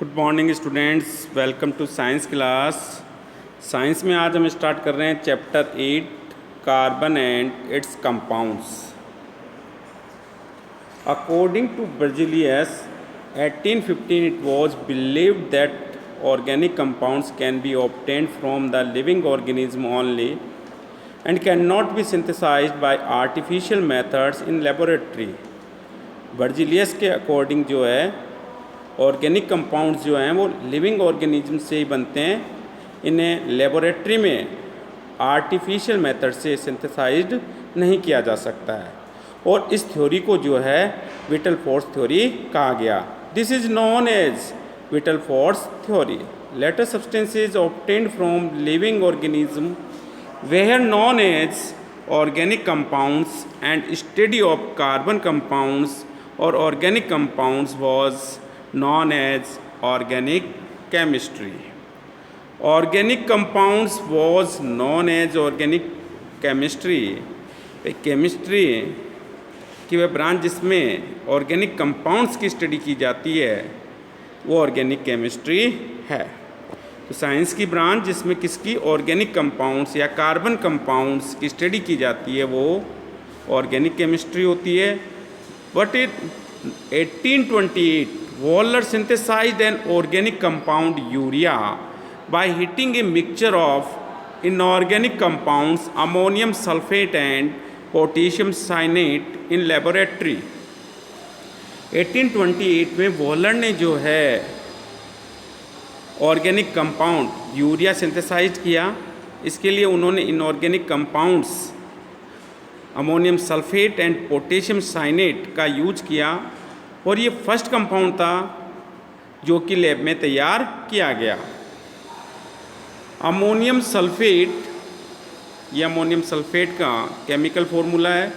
Good morning students, welcome to science class. Science में आज हम स्टार्ट कर रहे हैं chapter 8 carbon and its compounds. According to Berzelius 1815 it was believed that organic compounds can be obtained from the living organism only and cannot be synthesized by artificial methods in laboratory। बर्ज़ेलियस के according जो है organic compounds जो हैं वो living organism से ही बनते हैं, इन्हें लेबोरेटरी में आर्टिफिशियल मेथड से सिंथेसाइज्ड नहीं किया जा सकता है। और इस थ्योरी को जो है विटलफोर्स थ्योरी कहा गया। This is known as vital force theory. Later substances obtained from living organism were known as organic compounds and study of carbon compounds और organic compounds was known as organic chemistry। Organic compounds was known as organic chemistry। Chemistry की वह branch जिसमें organic compounds की study की जाती है वो organic chemistry है। तो साइंस की ब्रांच जिसमें किसकी ऑर्गेनिक कंपाउंड्स या कार्बन कंपाउंड्स की स्टडी की जाती है वो ऑर्गेनिक केमिस्ट्री होती है। But in 1828 Wohler synthesized an organic compound urea by heating a mixture of inorganic compounds ammonium sulfate and potassium cyanate in laboratory। 1828 में वॉलर ने जो है ऑर्गेनिक कंपाउंड यूरिया सिंथेसाइज किया। इसके लिए उन्होंने inorganic compounds ammonium sulphate and potassium cyanate का use किया और ये फर्स्ट कंपाउंड था जो कि लैब में तैयार किया गया। अमोनियम सल्फेट, ये अमोनियम सल्फेट का केमिकल फॉर्मूला है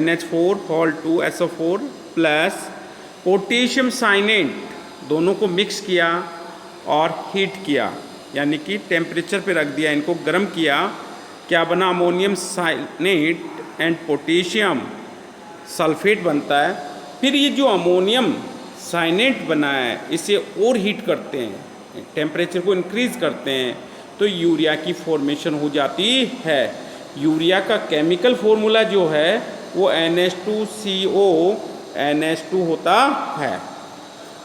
NH4 प्लस पोटेशियम साइनेट, दोनों को मिक्स किया और हीट किया, यानी कि टेम्परेचर पे रख दिया, इनको गर्म किया। क्या बना? Ammonium cyanate and potassium sulphate बनता है। फिर ये जो अमोनियम साइनेट बना है इसे और हीट करते हैं, टेम्परेचर को इंक्रीज़ करते हैं तो यूरिया की फॉर्मेशन हो जाती है। यूरिया का केमिकल फॉर्मूला जो है वो NH2CO NH2 होता है।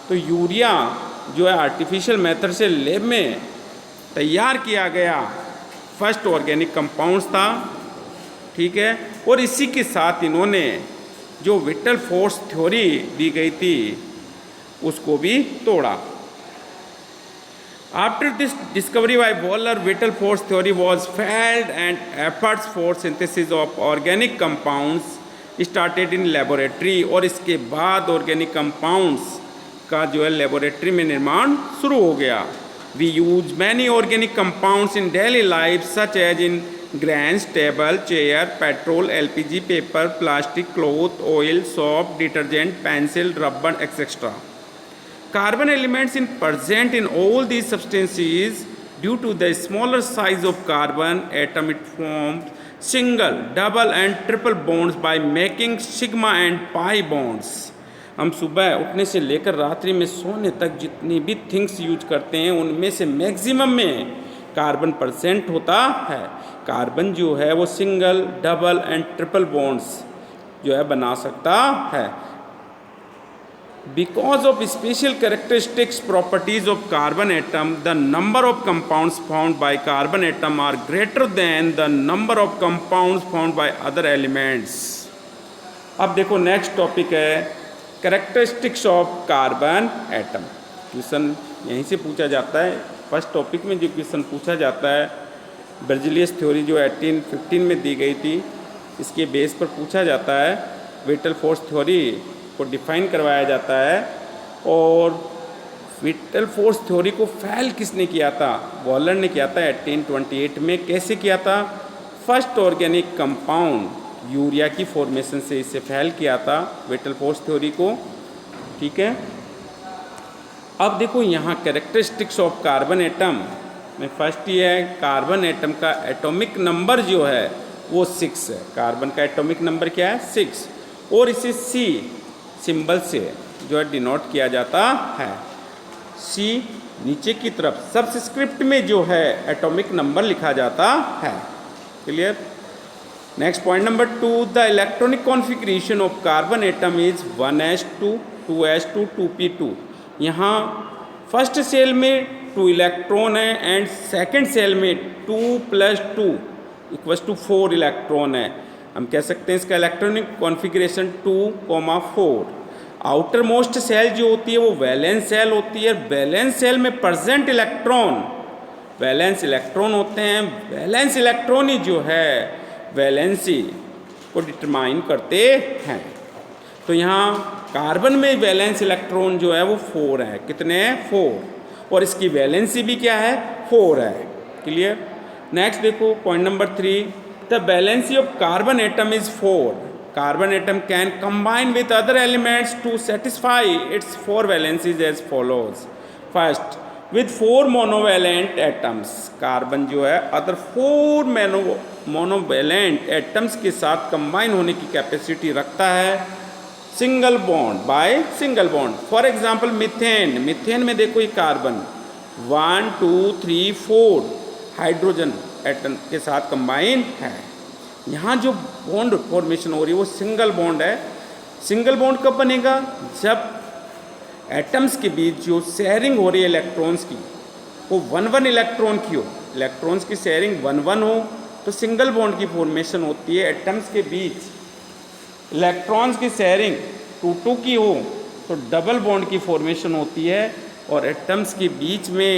तो यूरिया जो है आर्टिफिशियल मेथड से लैब में तैयार किया गया फर्स्ट ऑर्गेनिक कंपाउंड्स था, ठीक है। और इसी के साथ इन्होंने जो विटलफोर्स थ्योरी दी गई थी उसको भी तोड़ा। After this discovery by Wöhler vital force theory was failed and efforts for synthesis of organic compounds started in laboratory. और इसके बाद ऑर्गेनिक कंपाउंड्स का जो है लेबोरेटरी में निर्माण शुरू हो गया। We use many organic compounds in daily life such as in grands, table, chair, petrol, LPG, paper, plastic, cloth, oil, soap, detergent, pencil, rubber, etcetera. Carbon elements in present in all these substances due to the smaller size of carbon atom it forms single, double and triple bonds by making sigma and pi bonds। हम सुबह उठने से लेकर रात्रि में सोने तक जितनी भी थिंग्स यूज करते हैं उनमें से मैक्सिमम में कार्बन परसेंट होता है। कार्बन जो है वो single, double and triple bonds जो है बना सकता है। Because of special characteristics properties of carbon atom the number of compounds found by carbon atom are greater than the number of compounds found by other elements. अब देखो next topic है characteristics of carbon atom. Question यहीं से पूछा जाता है। First topic में जो क्वेश्चन पूछा जाता है बर्ज़ेलियस थ्योरी जो 1815 में दी गई थी इसके बेस पर पूछा जाता है। विटलफोर्स थ्योरी को डिफाइन करवाया जाता है। और विटलफोर्स थ्योरी को फेल किसने किया था? वॉलर ने किया था 1828 में। कैसे किया था? फर्स्ट ऑर्गेनिक कंपाउंड यूरिया की फॉर्मेशन से इसे फेल किया था विटलफोर्स थ्योरी को, ठीक है। अब देखो यहाँ कैरेक्टरिस्टिक्स ऑफ कार्बन एटम में फर्स्ट ये है कार्बन एटम का एटॉमिक नंबर जो है वो 6 है। कार्बन का एटॉमिक नंबर क्या है? 6। और इसे C सिंबल से जो है डिनोट किया जाता है। सी नीचे की तरफ सबस्क्रिप्ट में जो है एटॉमिक नंबर लिखा जाता है। Clear. Next point number 2, the electronic configuration of carbon atom is 1s2 2s2 2p2। यहाँ फर्स्ट सेल में 2 इलेक्ट्रॉन है एंड सेकंड सेल में 2 + 2 = 4 इलेक्ट्रॉन है। हम कह सकते हैं इसका electronic configuration 2,4। Outer most shell जो होती है वो वैलेंस सेल होती है। वैलेंस सेल में प्रेजेंट इलेक्ट्रॉन वैलेंस इलेक्ट्रॉन होते हैं। वैलेंस इलेक्ट्रॉन ही जो है वैलेंसी को डिटरमाइन करते हैं। तो यहाँ कार्बन में वैलेंस इलेक्ट्रॉन जो है वो 4 है। कितने हैं? 4। और इसकी वैलेंसी भी क्या है? 4 है। क्लियर। नेक्स्ट देखो point number 3, the valency of carbon atom is 4। Carbon atom can combine with other elements to satisfy its 4 valencies as follows. First, with 4 monovalent atoms. Carbon जो है अदर 4 मोनोवैलेंट एटम्स के साथ combine होने की capacity रखता है single bond by single bond. For example methane. Methane में देखो ये कार्बन 1 2 3 4 हाइड्रोजन एटम के साथ कंबाइन है। यहाँ जो बॉन्ड फॉर्मेशन हो रही है वो सिंगल बॉन्ड है। सिंगल बॉन्ड कब बनेगा? जब एटम्स के बीच जो शेयरिंग हो रही है इलेक्ट्रॉन्स की वो 1 इलेक्ट्रॉन की हो, इलेक्ट्रॉन्स की शेयरिंग 1 हो तो सिंगल बॉन्ड की फॉर्मेशन होती है। एटम्स के बीच इलेक्ट्रॉन्स की शेयरिंग 2 की हो तो डबल बॉन्ड की फॉर्मेशन होती है। और एटम्स के बीच में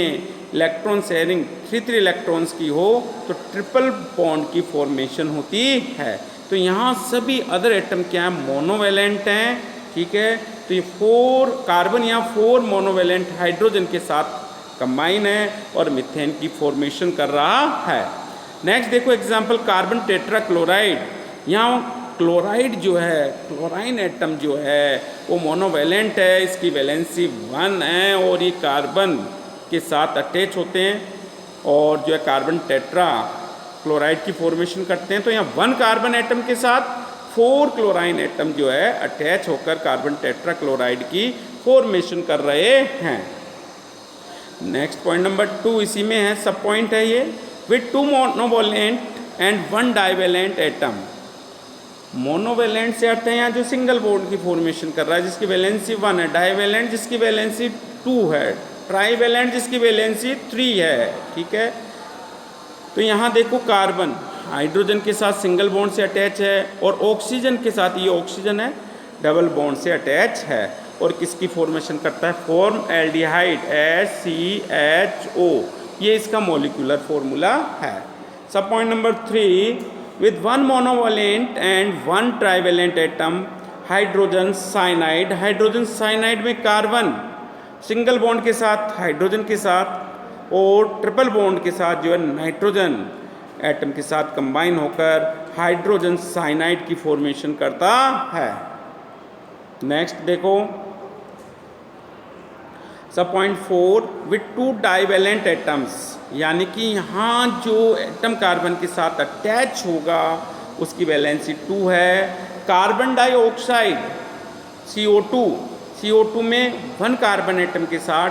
इलेक्ट्रॉन शेयरिंग 3 इलेक्ट्रॉन्स की हो तो ट्रिपल बॉन्ड की फॉर्मेशन होती है। तो यहाँ सभी अदर एटम क्या है? मोनोवैलेंट हैं। ठीक है। तो ये 4 कार्बन यहाँ 4 मोनोवैलेंट हाइड्रोजन के साथ कंबाइन है और मीथेन की फॉर्मेशन कर रहा है। नेक्स्ट देखो एग्जांपल कार्बन टेट्रा क्लोराइड। यहाँ क्लोराइड जो है क्लोराइन एटम जो है वो मोनोवैलेंट है। इसकी वैलेंसी 1 है और ये कार्बन के साथ अटैच होते हैं और जो है कार्बन टेट्रा क्लोराइड की फॉर्मेशन करते हैं। तो यहाँ 1 कार्बन एटम के साथ 4 क्लोराइन एटम जो है अटैच होकर कार्बन टेट्रा क्लोराइड की फॉर्मेशन कर रहे हैं। नेक्स्ट पॉइंट नंबर 2 इसी में है, सब पॉइंट है ये। With 2 monovalent and 1 divalent atom. Monovalent से अर्थ है यहाँ जो सिंगल बॉन्ड की फॉर्मेशन कर रहा है जिसकी वैलेंसी 1 है। डाइवैलेंट जिसकी वैलेंसी 2 है। ट्राइवैलेंट जिसकी वैलेंसी 3 है। ठीक है। तो यहाँ देखो कार्बन हाइड्रोजन के साथ सिंगल बॉन्ड से अटैच है और ऑक्सीजन के साथ, ये ऑक्सीजन है, डबल बॉन्ड से अटैच है और किसकी फॉर्मेशन करता है? Formaldehyde HCHO। ये इसका मॉलिक्यूलर फॉर्मूला है। Sub point number 3, with 1 monovalent and 1 trivalent atom hydrogen cyanide. Hydrogen cyanide में कार्बन सिंगल बॉन्ड के साथ हाइड्रोजन के साथ और ट्रिपल बॉन्ड के साथ जो है नाइट्रोजन एटम के साथ कंबाइन होकर हाइड्रोजन साइनाइड की फॉर्मेशन करता है। नेक्स्ट देखो सब पॉइंट 4, विथ 2 डाइवैलेंट एटम्स। यानी कि यहाँ जो एटम कार्बन के साथ अटैच होगा उसकी वैलेंसी 2 है। कार्बन डाइऑक्साइड CO2 में 1 कार्बन एटम के साथ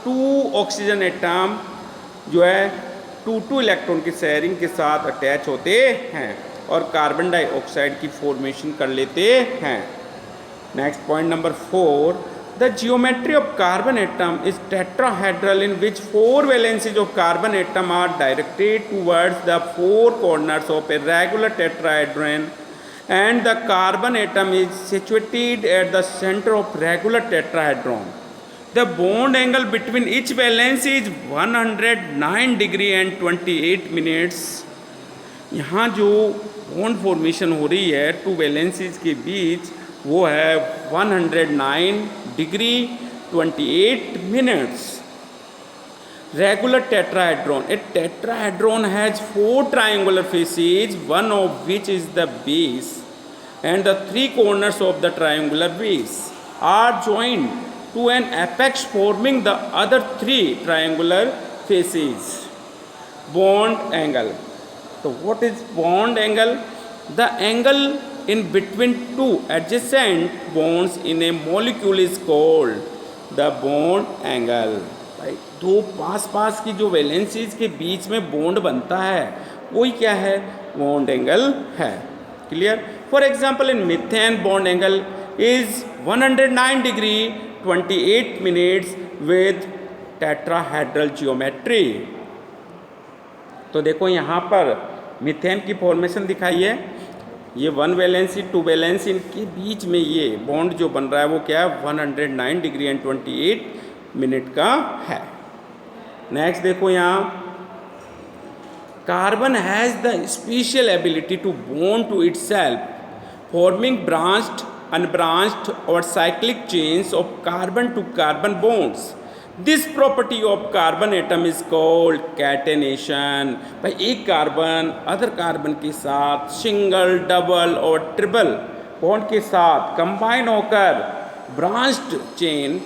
2 ऑक्सीजन एटम जो है 2 इलेक्ट्रॉन की शेयरिंग के साथ अटैच होते हैं और कार्बन डाइऑक्साइड की फॉर्मेशन कर लेते हैं। Next point number 4, the geometry of carbon atom is tetrahedral in which 4 valencies of carbon atom are directed towards the 4 corners of a regular tetrahedron and the carbon atom is situated at the center of regular tetrahedron. The bond angle between each valence is 109 degree and 28 minutes. यहाँ जो bond formation हो रही है 2 valencies के बीच वो है 109 degree 28 minutes. Regular tetrahedron. A tetrahedron has 4 triangular faces, one of which is the base, and the 3 corners of the triangular base are joined to an apex forming the other 3 triangular faces. Bond angle. So what is bond angle? The angle in between 2 adjacent bonds in a molecule is called the bond angle. भाई दो पास पास की जो valencies के बीच में bond बनता है वही क्या है, बॉन्ड एंगल है। Clear. For example in methane bond angle is 109 degree 28 minutes with tetrahedral geometry. तो देखो यहाँ पर मीथेन की फॉर्मेशन दिखाई है, ये 1 वैलेंसी 2 वैलेंसी, इनके बीच में ये बॉन्ड जो बन रहा है वो क्या है, 109 डिग्री एंड 28 मिनट का है। नेक्स्ट देखो यहाँ, carbon has the special ability to bond to itself forming branched unbranched और cyclic chains of carbon to carbon bonds. This property of carbon atom is called catenation. भाई एक carbon other carbon के साथ single double और triple bond के साथ combine होकर branched chain,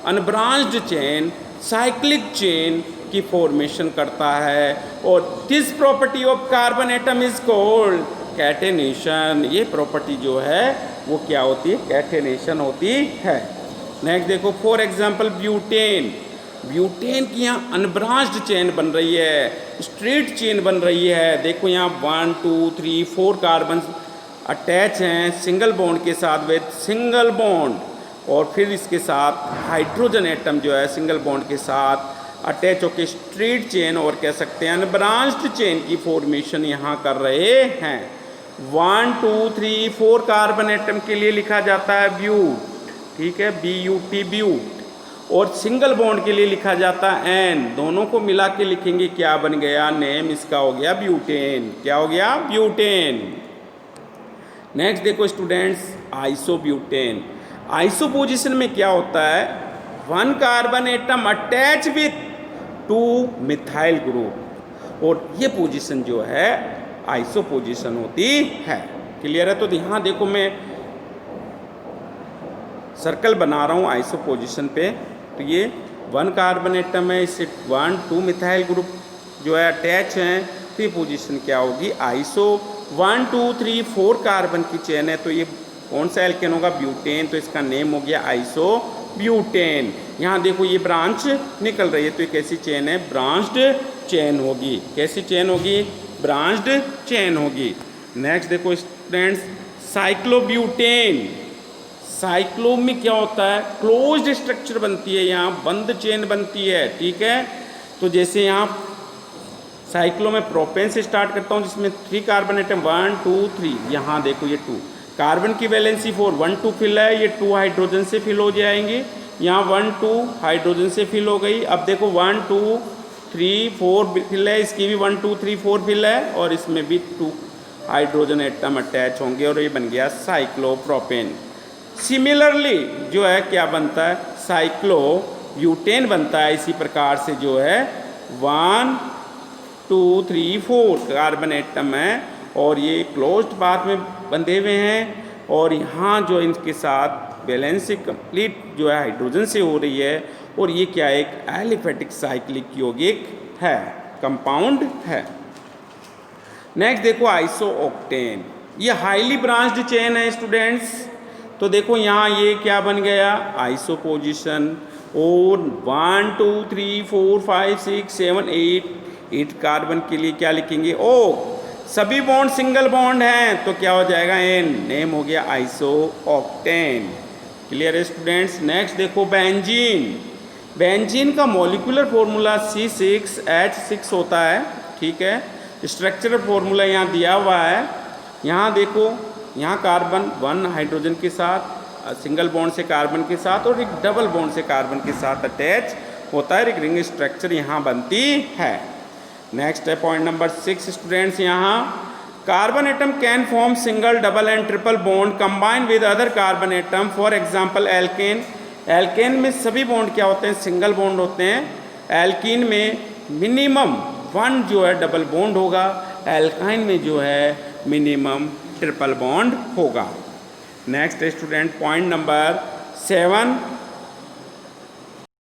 unbranched chain, cyclic chain की फॉर्मेशन करता है और this property of carbon atom is called catenation. ये प्रॉपर्टी जो है वो क्या होती है, कैटेनेशन होती है। नेक्स्ट देखो, फॉर एग्जाम्पल ब्यूटेन। ब्यूटेन की यहाँ अनब्रांच्ड चेन बन रही है, स्ट्रेट चेन बन रही है। देखो यहाँ 1 2 3 4 कार्बन अटैच हैं सिंगल बॉन्ड के साथ विद सिंगल बॉन्ड, और फिर इसके साथ हाइड्रोजन एटम जो है सिंगल बॉन्ड के साथ अटैच होकर स्ट्रेट चेन और कह सकते हैं अनब्रांच्ड चेन की फॉर्मेशन यहाँ कर रहे हैं। 1 2 3 4 कार्बन एटम के लिए लिखा जाता है ब्यूट, ठीक है, BUT ब्यूट, और सिंगल बॉन्ड के लिए लिखा जाता है एन। दोनों को मिला के लिखेंगे, क्या बन गया, नेम इसका हो गया ब्यूटेन। क्या हो गया, ब्यूटेन। नेक्स्ट देखो स्टूडेंट्स, आइसोब्यूटेन। आइसो पोजीशन में क्या होता है, 1 carbon atom attach with 2 methyl group, और ये पोजीशन जो है आइसो पोजीशन होती है। क्लियर है। तो यहाँ देखो मैं सर्कल बना रहा हूँ आइसो पोजीशन पे, तो ये 1 कार्बन एटम है, इससे 1 2 मिथाइल ग्रुप जो है अटैच हैं, तो ये पोजीशन क्या होगी, आइसो। 1 2 3 4 कार्बन की चेन है, तो ये कौन सा एल्केन होगा, ब्यूटेन, तो इसका नेम हो गया आइसो ब्यूटेन। यहाँ देखो ये ब्रांच निकल रही है, तो ये कैसी चेन है, ब्रांच्ड चेन होगी। कैसी चेन होगी, ब्रांच्ड चेन होगी। नेक्स्ट देखो स्टूडेंट्स, साइक्लोब्यूटेन। साइक्लो में क्या होता है, क्लोज्ड स्ट्रक्चर बनती है, यहाँ बंद चेन बनती है, ठीक है। तो जैसे यहाँ साइक्लो में प्रोपेन से स्टार्ट करता हूँ जिसमें 3 कार्बन एटम 1 2 3, यहाँ देखो ये 2 कार्बन की वैलेंसी 4, 1 2 फिल है, ये 2 हाइड्रोजन से फिल हो जाएंगे, यहाँ 1 2 हाइड्रोजन से फिल हो गई। अब देखो 1 2 3 4 फिल है, इसकी भी 1 2 3 4 फिल है, और इसमें भी 2 हाइड्रोजन एटम अटैच होंगे, और ये बन गया साइक्लोप्रोपेन। सिमिलरली जो है क्या बनता है, साइक्लोब्यूटेन बनता है इसी प्रकार से, जो है 1 2 3 4 कार्बन एटम है, और ये क्लोज्ड पाथ में बंधे हुए हैं, और यहाँ जो इनके साथ बैलेंस कंप्लीट जो है हाइड्रोजन से हो रही है, और ये क्या है, एक एलिफेटिक साइक्लिक यौगिक है, कंपाउंड है। नेक्स्ट देखो आइसोओक्टेन, ये हाईली ब्रांच्ड चेन है स्टूडेंट्स। तो देखो यहाँ ये क्या बन गया, आइसो पोजीशन, और 1 2 3 4 5 6 7 8 कार्बन के लिए क्या लिखेंगे, ओ, सभी बॉन्ड सिंगल बॉन्ड हैं, तो क्या हो जाएगा, एन, नेम हो गया आइसोओक्टेन। क्लियर है स्टूडेंट्स। नेक्स्ट देखो बेंजीन। बेंजीन का मॉलिक्यूलर फॉर्मूला C6H6 होता है, ठीक है। स्ट्रक्चरल फॉर्मूला यहाँ दिया हुआ है। यहाँ देखो, यहाँ कार्बन 1 हाइड्रोजन के साथ सिंगल बॉन्ड से कार्बन के साथ, और एक डबल बॉन्ड से कार्बन के साथ अटैच होता है, एक रिंग स्ट्रक्चर यहाँ बनती है। नेक्स्ट है पॉइंट नंबर 6 स्टूडेंट्स, यहाँ carbon atom can form single double and triple bond combine with other carbon atom, for example alkane. Alkane में सभी बॉन्ड क्या होते हैं, सिंगल बॉन्ड होते हैं। एल्कीन में मिनिमम 1 जो है डबल बॉन्ड होगा, एल्काइन में जो है मिनिमम ट्रिपल बॉन्ड होगा। Next student point number 7,